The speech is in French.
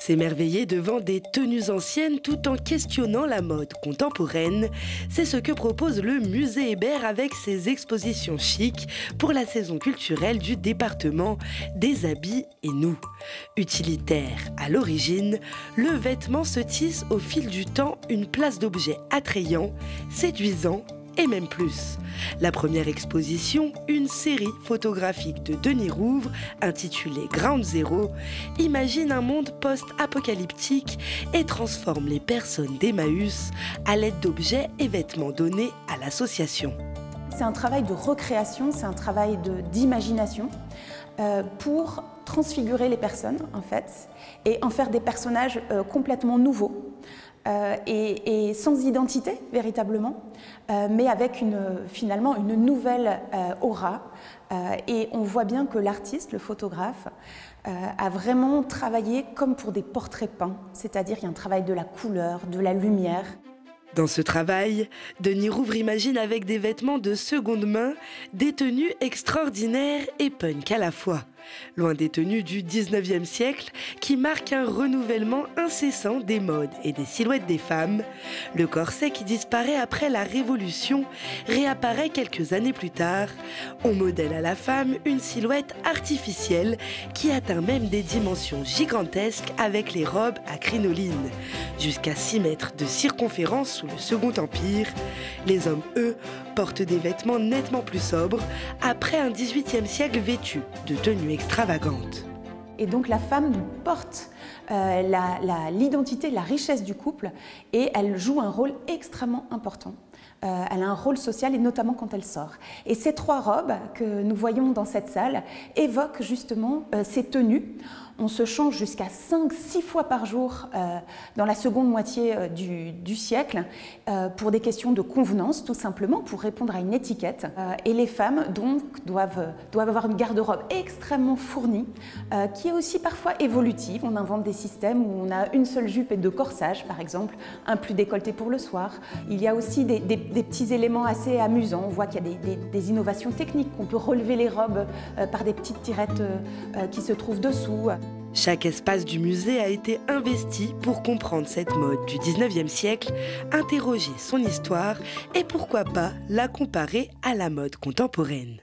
S'émerveiller devant des tenues anciennes tout en questionnant la mode contemporaine, c'est ce que propose le musée Hébert avec ses expositions chic pour la saison culturelle du département des habits et nous. Utilitaire à l'origine, le vêtement se tisse au fil du temps une place d'objet attrayant, séduisant et même plus. La première exposition, une série photographique de Denis Rouvre intitulée Ground Zero, imagine un monde post-apocalyptique et transforme les personnes d'Emmaüs à l'aide d'objets et vêtements donnés à l'association. C'est un travail de recréation, c'est un travail d'imagination pour transfigurer les personnes en fait et en faire des personnages complètement nouveaux. Et sans identité véritablement, mais avec finalement une nouvelle aura. Et on voit bien que l'artiste, le photographe, a vraiment travaillé comme pour des portraits peints, c'est-à-dire il y a un travail de la couleur, de la lumière. Dans ce travail, Denis Rouvre imagine avec des vêtements de seconde main des tenues extraordinaires et punk à la fois. Loin des tenues du 19e siècle qui marquent un renouvellement incessant des modes et des silhouettes des femmes, le corset qui disparaît après la Révolution réapparaît quelques années plus tard. On modèle à la femme une silhouette artificielle qui atteint même des dimensions gigantesques avec les robes à crinoline. Jusqu'à 6 mètres de circonférence sous le Second Empire, les hommes, eux, portent des vêtements nettement plus sobres après un 18e siècle vêtu de tenues extravagantes. Et donc la femme porte l'identité, la richesse du couple et elle joue un rôle extrêmement important. Elle a un rôle social et notamment quand elle sort. Et ces 3 robes que nous voyons dans cette salle évoquent justement ces tenues. On se change jusqu'à 5-6 fois par jour dans la seconde moitié du siècle pour des questions de convenance, tout simplement, pour répondre à une étiquette. Et les femmes donc doivent avoir une garde-robe extrêmement fournie, qui est aussi parfois évolutive. On invente des systèmes où on a une seule jupe et 2 corsages, par exemple, un plus décolleté pour le soir. Il y a aussi des petits éléments assez amusants. On voit qu'il y a des innovations techniques, qu'on peut relever les robes par des petites tirettes qui se trouvent dessous. Chaque espace du musée a été investi pour comprendre cette mode du 19e siècle, interroger son histoire et pourquoi pas la comparer à la mode contemporaine.